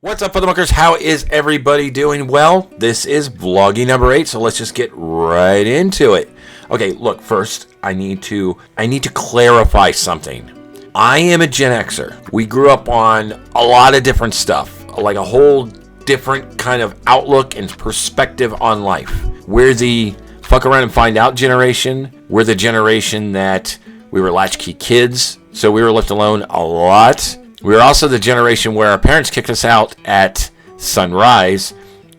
What's up, Motherfuckers? How is everybody doing? Well, this is Vloggie number 8, so let's just get right into it. Okay, look, first, I need to clarify something. I am a Gen Xer. We grew up on a lot of different stuff, like a whole different kind of outlook and perspective on life. We're the fuck around and find out generation. We're the generation that we were latchkey kids, so we were left alone a lot. We were also the generation where our parents kicked us out at sunrise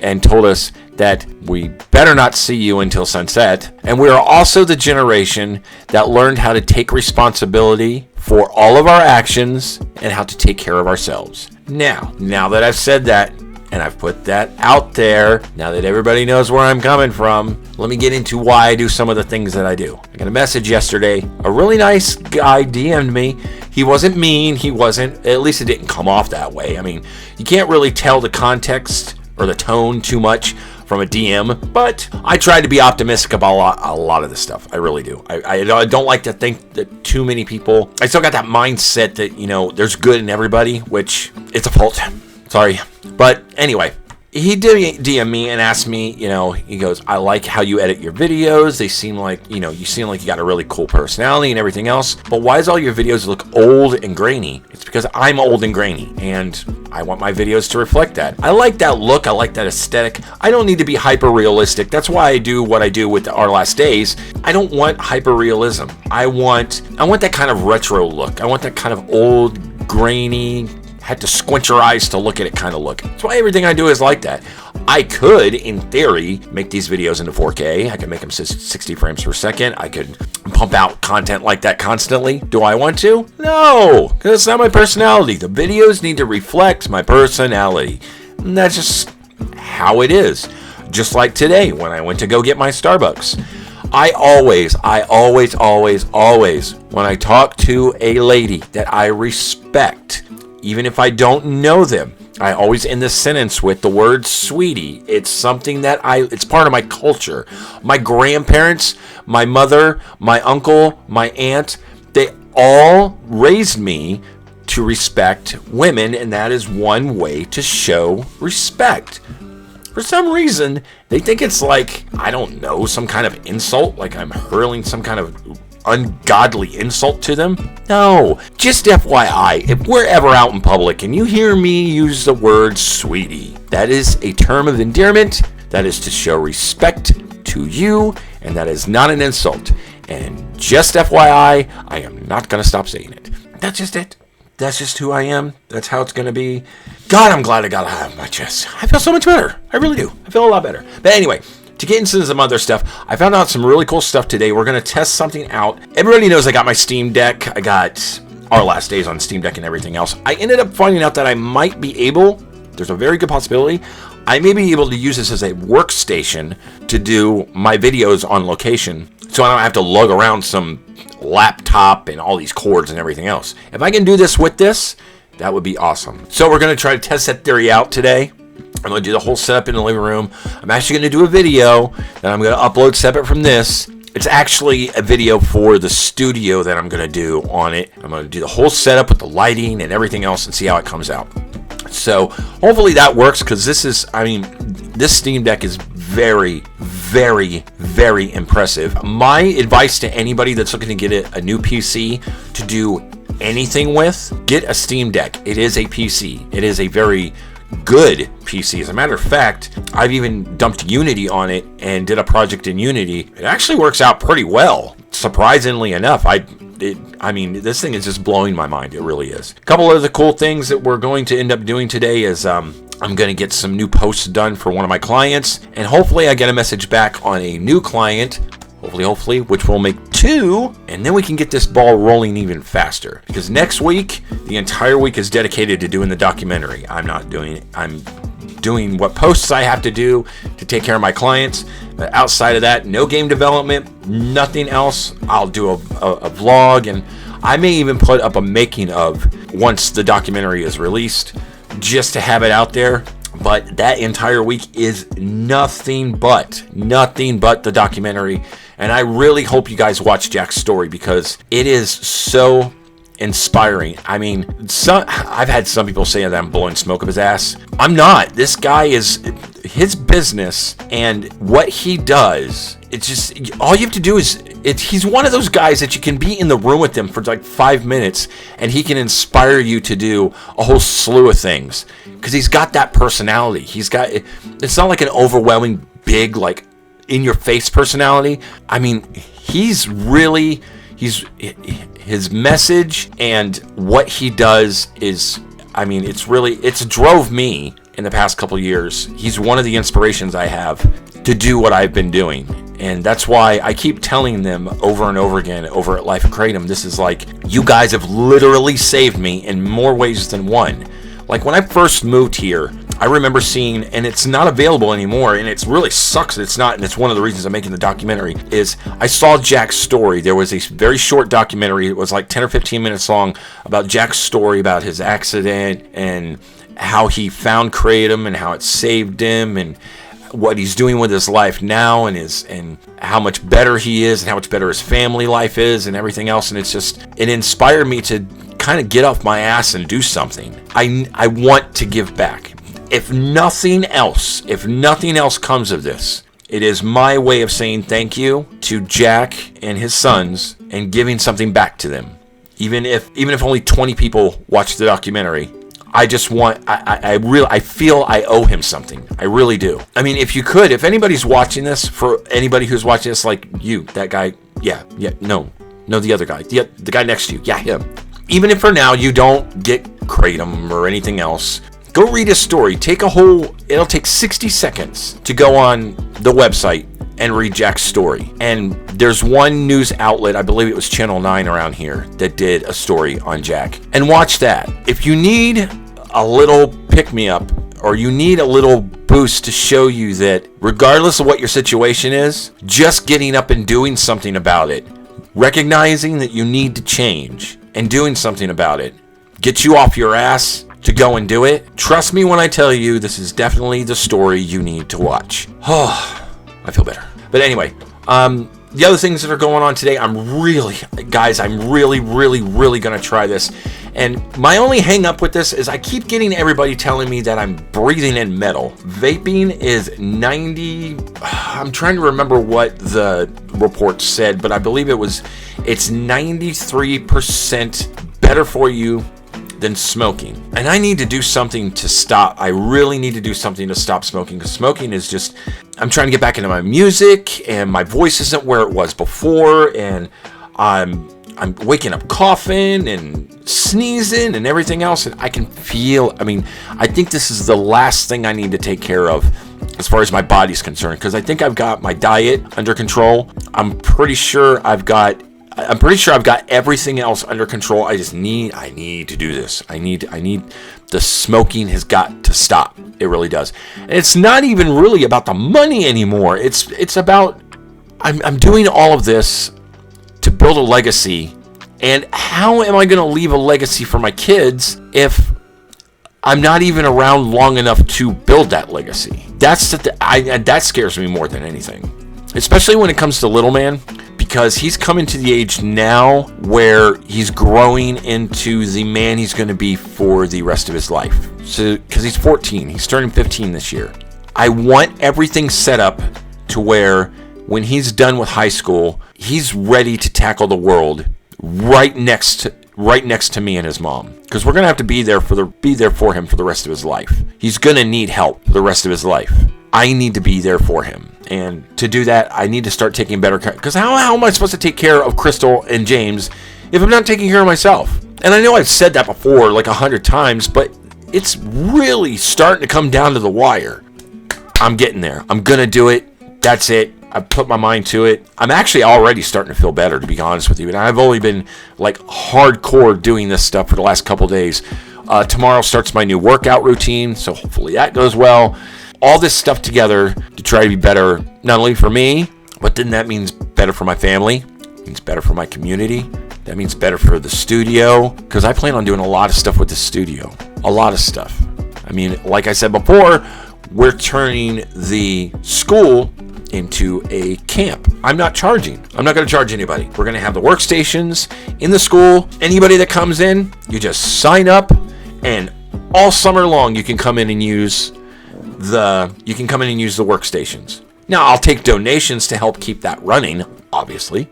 and told us that we better not see you until sunset. And we are also the generation that learned how to take responsibility for all of our actions and how to take care of ourselves. Now that I've said that, and I've put that out there, now that everybody knows where I'm coming from, let me get into why I do some of the things that I do. I got a message yesterday. A really nice guy DM'd me. He wasn't mean. At least it didn't come off that way. I mean, you can't really tell the context or the tone too much from a DM, but I try to be optimistic about a lot of this stuff. I really do. I don't like to think that too many people, I still got that mindset that, there's good in everybody, which it's a fault. Sorry. But anyway, he did DM me and asked me, he goes, I like how you edit your videos. They seem like, you seem like you got a really cool personality and everything else. But why does all your videos look old and grainy? It's because I'm old and grainy and I want my videos to reflect that. I like that look. I like that aesthetic. I don't need to be hyper realistic. That's why I do what I do with Our Last Days. I don't want hyper realism. I want that kind of retro look. I want that kind of old, grainy, had to squint your eyes to look at it kind of look. That's why everything I do is like that. I could, in theory, make these videos into 4K. I could make them 60 frames per second. I could pump out content like that constantly. Do I want to? No, because it's not my personality. The videos need to reflect my personality. And that's just how it is. Just like today when I went to go get my Starbucks. I always, when I talk to a lady that I respect, even if I don't know them, I always end this sentence with the word sweetie. It's something that it's part of my culture. My grandparents, my mother, my uncle, my aunt, they all raised me to respect women, and that is one way to show respect. For some reason, they think it's like, I don't know, some kind of insult, like I'm hurling some kind of ungodly insult to them. No, just FYI, if we're ever out in public and you hear me use the word sweetie, that is a term of endearment. That is to show respect to you, and that is not an insult. And just FYI, I am not going to stop saying it. That's just it. That's just who I am. That's how it's going to be. God, I'm glad I got it out of my chest. I feel so much better. I really do. I feel a lot better. But anyway, to get into some other stuff, I found out some really cool stuff today. We're going to test something out. Everybody knows I got my Steam Deck. I got Our Last Days on Steam Deck and everything else. I ended up finding out that I might be able, there's a very good possibility, I may be able to use this as a workstation to do my videos on location, so I don't have to lug around some laptop and all these cords and everything else. If I can do this with this, that would be awesome. So we're going to try to test that theory out today. I'm going to do the whole setup in the living room. I'm actually going to do a video that I'm going to upload separate from this. It's actually a video for the studio that I'm going to do on it. I'm going to do the whole setup with the lighting and everything else and see how it comes out. So hopefully that works, because this Steam Deck is very, very, very impressive. My advice to anybody that's looking to get a new PC to do anything with, get a Steam Deck. It is a PC. It is a very good PC. As a matter of fact, I've even dumped Unity on it and did a project in Unity. It actually works out pretty well, surprisingly enough. This thing is just blowing my mind. It really is. A couple of the cool things that we're going to end up doing today is I'm going to get some new posts done for one of my clients, and hopefully I get a message back on a new client, hopefully, which will make 2, and then we can get this ball rolling even faster. Because next week, the entire week is dedicated to doing the documentary. I'm doing what posts I have to do to take care of my clients. But outside of that, no game development, nothing else. I'll do a vlog, and I may even put up a making of once the documentary is released, just to have it out there. But that entire week is nothing but the documentary. And I really hope you guys watch Jack's story, because it is so inspiring. I mean, I've had some people say that I'm blowing smoke up his ass. I'm not. This guy is, his business and what he does, it's just, all you have to do is, he's one of those guys that you can be in the room with him for like 5 minutes and he can inspire you to do a whole slew of things. Because he's got that personality. It's not like an overwhelming, big, like, in your face personality. I mean, his message and what he does is, I mean, it's drove me in the past couple years. He's one of the inspirations I have to do what I've been doing. And that's why I keep telling them over and over again over at Life of Kratom, this is like, you guys have literally saved me in more ways than one. Like when I first moved here, I remember seeing, and it's not available anymore, and it really sucks that it's not, and it's one of the reasons I'm making the documentary, is I saw Jack's story. There was a very short documentary, it was like 10 or 15 minutes long, about Jack's story, about his accident, and how he found Kratom, and how it saved him, and what he's doing with his life now, and how much better he is, and how much better his family life is, and everything else. And it inspired me to kind of get off my ass and do something. I want to give back. If nothing else comes of this, it is my way of saying thank you to Jack and his sons and giving something back to them. Even if only 20 people watch the documentary, I just want, I feel I owe him something. I really do. I mean, if anybody's watching this, for anybody who's watching this, like you, that guy, no, the other guy, the guy next to you, him. Even if for now you don't get Kratom or anything else, go read his story. It'll take 60 seconds to go on the website and read Jack's story. And there's one news outlet, I believe it was Channel 9 around here, that did a story on Jack. And watch that. If you need a little pick-me-up, or you need a little boost to show you that regardless of what your situation is, just getting up and doing something about it, recognizing that you need to change and doing something about it, get you off your ass to go and do it. Trust me when I tell you, this is definitely the story you need to watch. Oh, I feel better. But anyway, the other things that are going on today, I'm really going to try this. And my only hang up with this is I keep getting everybody telling me that I'm breathing in metal. Vaping is 90, I'm trying to remember what the report said, but I believe it's 93% better for you than smoking. And I need to do something to stop. I really need to do something to stop smoking, because smoking is just, I'm trying to get back into my music, and my voice isn't where it was before, and I'm waking up coughing and sneezing and everything else, and I can feel, I think this is the last thing I need to take care of as far as my body's concerned, because I think I've got my diet under control. I'm pretty sure I've got everything else under control. I need to do this. The smoking has got to stop. It really does. And it's not even really about the money anymore. It's about, I'm doing all of this to build a legacy. And how am I going to leave a legacy for my kids if I'm not even around long enough to build that legacy? That scares me more than anything. Especially when it comes to little man, because he's coming to the age now where he's growing into the man he's going to be for the rest of his life. So, because he's 14, he's turning 15 this year. I want everything set up to where when he's done with high school, he's ready to tackle the world right next to me and his mom, because we're going to have to be there for him for the rest of his life. He's going to need help for the rest of his life. I need to be there for him. And to do that, I need to start taking better care. Because how am I supposed to take care of Crystal and James if I'm not taking care of myself? And I know I've said that before like 100 times, but it's really starting to come down to the wire. I'm getting there. I'm going to do it. That's it. I put my mind to it. I'm actually already starting to feel better, to be honest with you. And I've only been like hardcore doing this stuff for the last couple days. Tomorrow starts my new workout routine, so hopefully that goes well. All this stuff together to try to be better, not only for me, but then that means better for my family. It means better for my community. That means better for the studio, because I plan on doing a lot of stuff with the studio. A lot of stuff. I mean, like I said before, we're turning the school into a camp. I'm not charging. I'm not going to charge anybody. We're going to have the workstations in the school. Anybody that comes in, you just sign up, and all summer long you can come in and use the workstations. Now, I'll take donations to help keep that running, obviously.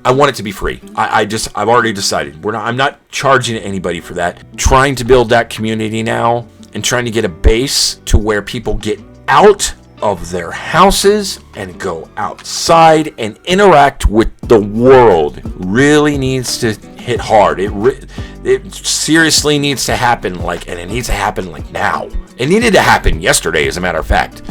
I want it to be free. I've already decided. I'm not charging anybody for that. Trying to build that community now and trying to get a base to where people get out of their houses and go outside and interact with the world really needs to hit hard. It seriously needs to happen, and it needs to happen now. It needed to happen yesterday, as a matter of fact.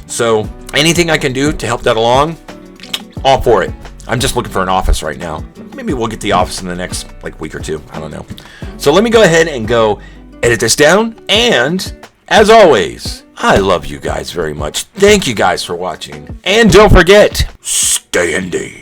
So anything I can do to help that along, all for it. I'm just looking for an office right now. Maybe we'll get the office in the next week or two. I don't know. So let me go ahead and go edit this down. And as always, I love you guys very much. Thank you guys for watching. And don't forget, stay indie.